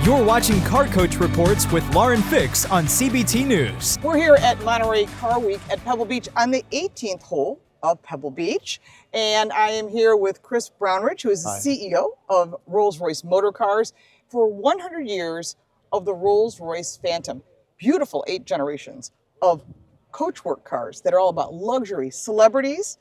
You're watching Car Coach Reports with Lauren Fix on CBT News. We're here at Monterey Car Week at Pebble Beach on the 18th hole of Pebble Beach. And I am here with Chris Brownridge, who is the CEO of Rolls-Royce Motor Cars for 100 years of the Rolls-Royce Phantom. Beautiful 8 generations of coachwork cars that are all about luxury, celebrities.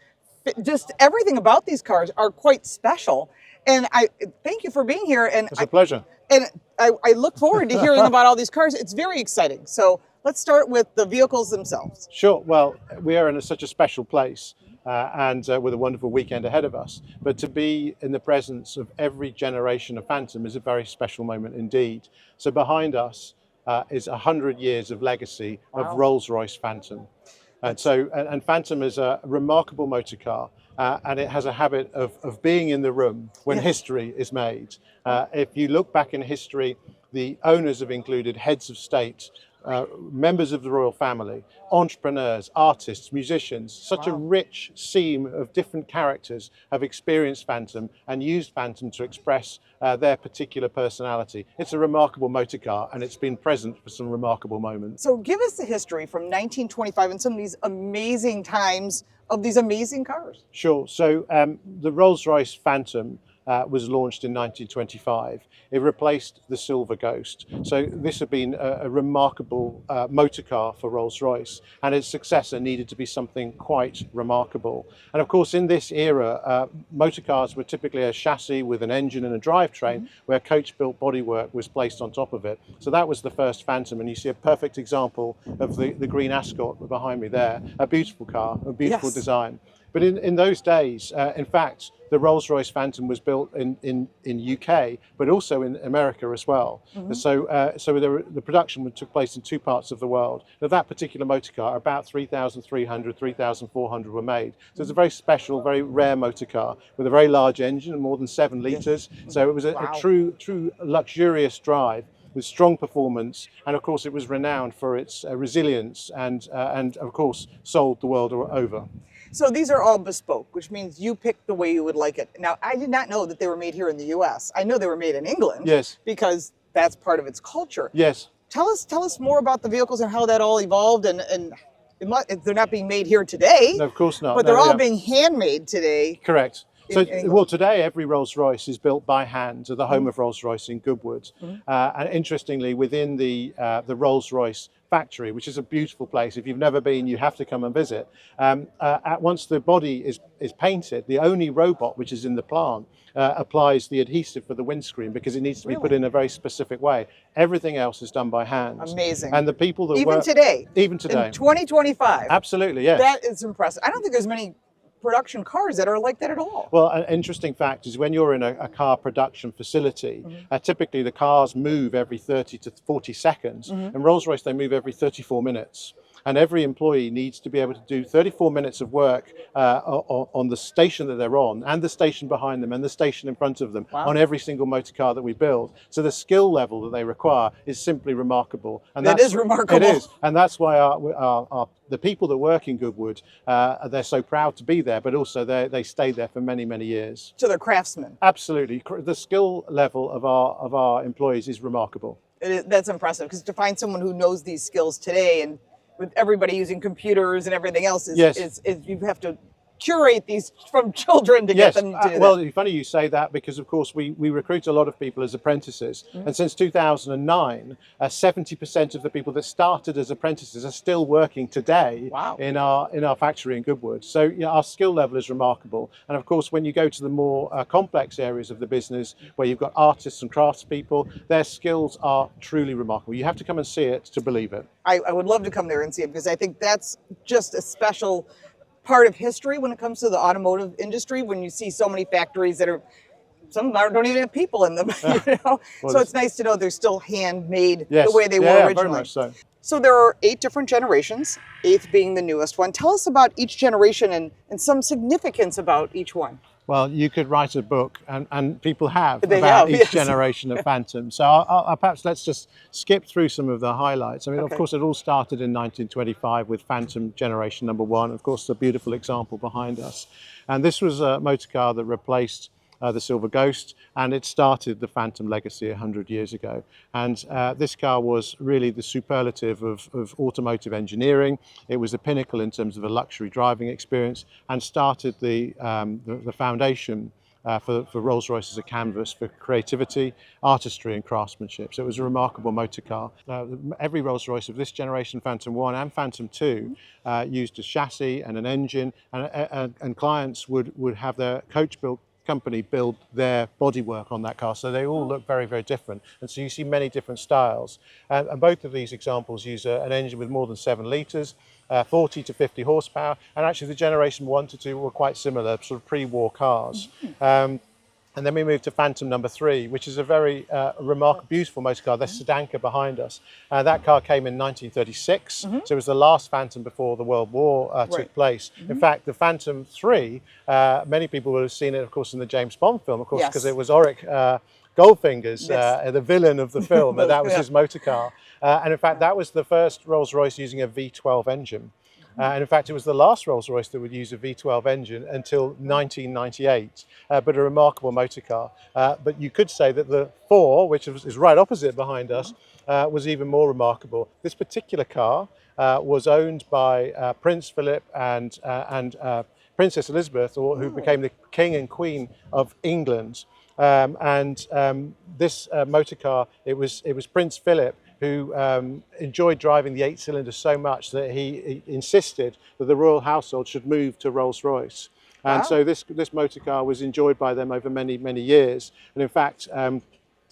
Just everything about these cars are quite special. And I thank you for being here. And it's a pleasure. And I look forward to hearing about all these cars. It's very exciting. So let's start with the vehicles themselves. Sure. Well, we are in such a special place and with a wonderful weekend ahead of us. But to be in the presence of every generation of Phantom is a very special moment indeed. So behind us is 100 years of legacy of Rolls-Royce Phantom. And Phantom is a remarkable motor car. And it has a habit of being in the room when history is made. If you look back in history, the owners have included heads of state, members of the royal family, entrepreneurs, artists, musicians. Such a rich seam of different characters have experienced Phantom and used Phantom to express their particular personality. It's a remarkable motor car, and it's been present for some remarkable moments. So give us the history from 1925 and some of these amazing times of these amazing cars. Sure. So the Rolls-Royce Phantom was launched in 1925. It replaced the Silver Ghost. So this had been a remarkable motor car for Rolls-Royce, and its successor needed to be something quite remarkable. And of course, in this era, motor cars were typically a chassis with an engine and a drivetrain, where coach-built bodywork was placed on top of it. So that was the first Phantom, and you see a perfect example of the green Ascot behind me there. A beautiful car, a beautiful design. But in those days, in fact, the Rolls-Royce Phantom was built in UK, but also in America as well. So the production took place in 2 parts of the world. Now, that particular motor car, about 3,300, 3,400 were made. So it's a very special, very rare motor car with a very large engine, more than 7 litres. So it was a true luxurious drive with strong performance, and of course it was renowned for its resilience and of course sold the world over. So these are all bespoke, which means you pick the way you would like it. Now, I did not know that they were made here in the U.S. I know they were made in England. Yes. Because that's part of its culture. Yes. Tell us more about the vehicles and how that all evolved. And they're not being made here today. No, of course not. But they're all being handmade today. Correct. So, well, today every Rolls-Royce is built by hand at the home of Rolls-Royce in Goodwood. And interestingly, within the Rolls-Royce factory, which is a beautiful place. If you've never been, you have to come and visit. Once the body is painted, the only robot which is in the plant applies the adhesive for the windscreen because it needs to be put in a very specific way. Everything else is done by hand. Amazing. And the people that even today, in 2025. Absolutely, yes. That is impressive. I don't think there's many production cars that are like that at all. Well, an interesting fact is when you're in a car production facility, typically the cars move every 30 to 40 seconds, and Rolls-Royce, they move every 34 minutes. And every employee needs to be able to do 34 minutes of work on the station that they're on, and the station behind them, and the station in front of them, on every single motor car that we build. So the skill level that they require is simply remarkable. And that is remarkable. It is, and that's why the people that work in Goodwood, they're so proud to be there, but also they stay there for many, many years. So they're craftsmen. Absolutely. The skill level of our employees is remarkable. That's impressive, because to find someone who knows these skills today, and with everybody using computers and everything else, is you have to curate these from children to get them to do that. Well, it's funny you say that, because of course we recruit a lot of people as apprentices, and since 2009 70% of the people that started as apprentices are still working today in our factory in Goodwood. So our skill level is remarkable. And of course, when you go to the more complex areas of the business, where you've got artists and craftspeople, their skills are truly remarkable. You have to come and see it to believe it. I would love to come there and see it, because I think that's just a special part of history when it comes to the automotive industry, when you see so many factories that some of them don't even have people in them. Well, so it's nice to know they're still handmade the way they were originally. Very much so. So there are 8 different generations, 8th being the newest one. Tell us about each generation and some significance about each one. Well, you could write a book, and people have, about each generation of Phantom. So I'll perhaps let's just skip through some of the highlights. I mean, of course, it all started in 1925 with Phantom generation number 1. Of course, the beautiful example behind us. And this was a motor car that replaced the Silver Ghost, and it started the Phantom legacy 100 years ago. And this car was really the superlative of automotive engineering. It was the pinnacle in terms of a luxury driving experience, and started the foundation for Rolls-Royce as a canvas for creativity, artistry and craftsmanship. So it was a remarkable motor car. Every Rolls-Royce of this generation, Phantom 1 and Phantom 2, used a chassis and an engine, and clients would have their coach built company build their bodywork on that car, so they all look very, very different. And so you see many different styles. And both of these examples use an engine with more than 7 litres, 40 to 50 horsepower, and actually the generation 1 to 2 were quite similar, sort of pre-war cars. And then we moved to Phantom number 3, which is a very remarkable, beautiful motor car. There's Sedanka behind us. That car came in 1936, so it was the last Phantom before the World War took place. In fact, the Phantom 3, many people would have seen it, of course, in the James Bond film, of course, because it was Auric Goldfinger's, the villain of the film, and that was his motor car. And in fact, that was the first Rolls-Royce using a V12 engine. And in fact, it was the last Rolls-Royce that would use a V12 engine until 1998, but a remarkable motor car. But you could say that the 4, which is right opposite behind us, was even more remarkable. This particular car was owned by Prince Philip and Princess Elizabeth, who became the King and Queen of England. This motor car, it was Prince Philip who enjoyed driving the 8-cylinder so much that he insisted that the royal household should move to Rolls-Royce. And so this motor car was enjoyed by them over many, many years. And in fact,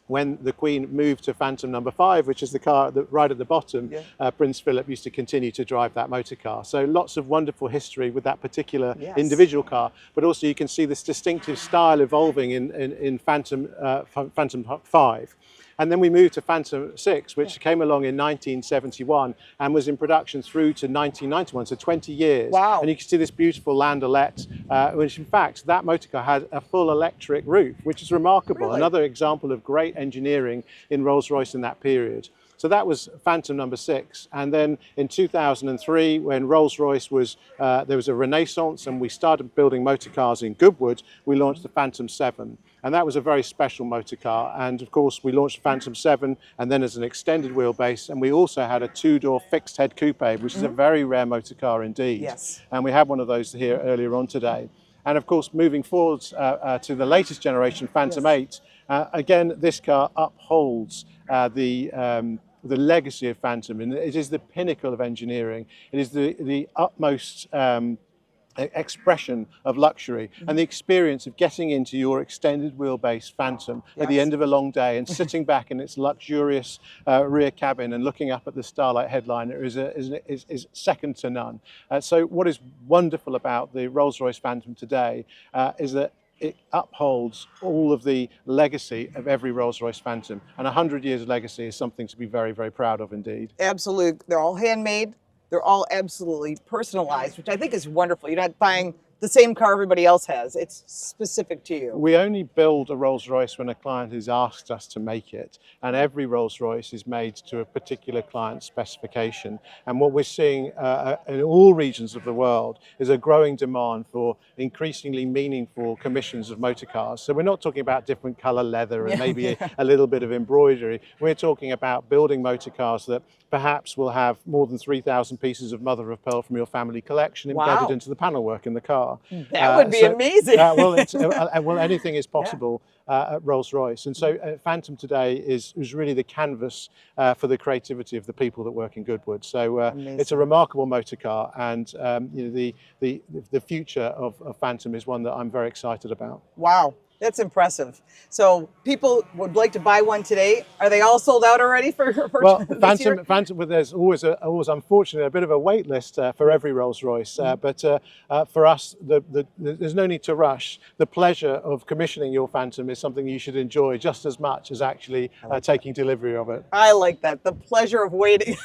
when the Queen moved to Phantom number 5, which is the car right at the bottom, Prince Philip used to continue to drive that motor car. So lots of wonderful history with that particular individual car, but also you can see this distinctive style evolving in Phantom 5. And then we moved to Phantom 6, which came along in 1971 and was in production through to 1991, so 20 years. Wow. And you can see this beautiful landaulette, which in fact, that motor car had a full electric roof, which is remarkable. Really? Another example of great engineering in Rolls-Royce in that period. So that was Phantom number 6. And then in 2003, when Rolls-Royce was, there was a renaissance and we started building motor cars in Goodwood, we launched the Phantom 7. And that was a very special motor car. And of course, we launched Phantom 7 and then as an extended wheelbase. And we also had a 2-door fixed head coupe, which is a very rare motor car indeed. Yes. And we had one of those here earlier on today. And of course, moving forwards to the latest generation, Phantom 8, again, this car upholds the legacy of Phantom, and it is the pinnacle of engineering. It is the utmost expression of luxury and the experience of getting into your extended wheelbase Phantom at the end of a long day and sitting back in its luxurious rear cabin and looking up at the starlight headliner is second to none. So what is wonderful about the Rolls-Royce Phantom today is that it upholds all of the legacy of every Rolls-Royce Phantom, and 100 years of legacy is something to be very, very proud of indeed. Absolutely. They're all handmade. They're all absolutely personalized, which I think is wonderful. You're not buying the same car everybody else has. It's specific to you. We only build a Rolls-Royce when a client has asked us to make it, and every Rolls-Royce is made to a particular client specification. And what we're seeing in all regions of the world is a growing demand for increasingly meaningful commissions of motor cars. So we're not talking about different color leather and maybe a little bit of embroidery. We're talking about building motor cars that perhaps will have more than 3,000 pieces of mother of pearl from your family collection embedded into the panel work in the car. That would be amazing. Well, anything is possible at Rolls-Royce. And so Phantom today is really the canvas for the creativity of the people that work in Goodwood. So it's a remarkable motor car, and you know, the future of Phantom is one that I'm very excited about. Wow. That's impressive. So people would like to buy one today. Are they all sold out already for well, this year? Phantom, well, there's always unfortunately a bit of a wait list for every Rolls-Royce. But for us, there's no need to rush. The pleasure of commissioning your Phantom is something you should enjoy just as much as actually taking delivery of it. I like that. The pleasure of waiting.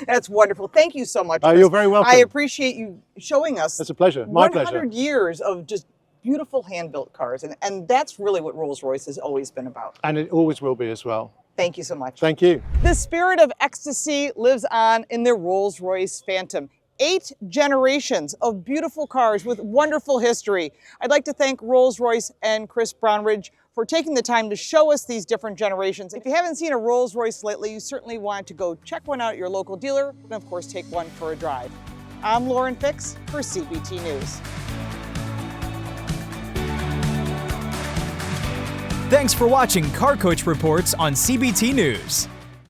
That's wonderful. Thank you so much. You're very welcome. I appreciate you showing us. It's a pleasure. My 100 pleasure. years of just beautiful hand-built cars, and that's really what Rolls-Royce has always been about. And it always will be as well. Thank you so much. Thank you. The spirit of ecstasy lives on in the Rolls-Royce Phantom. 8 generations of beautiful cars with wonderful history. I'd like to thank Rolls-Royce and Chris Brownridge for taking the time to show us these different generations. If you haven't seen a Rolls-Royce lately, you certainly want to go check one out at your local dealer and of course take one for a drive. I'm Lauren Fix for CBT News. Thanks for watching Car Coach Reports on CBT News.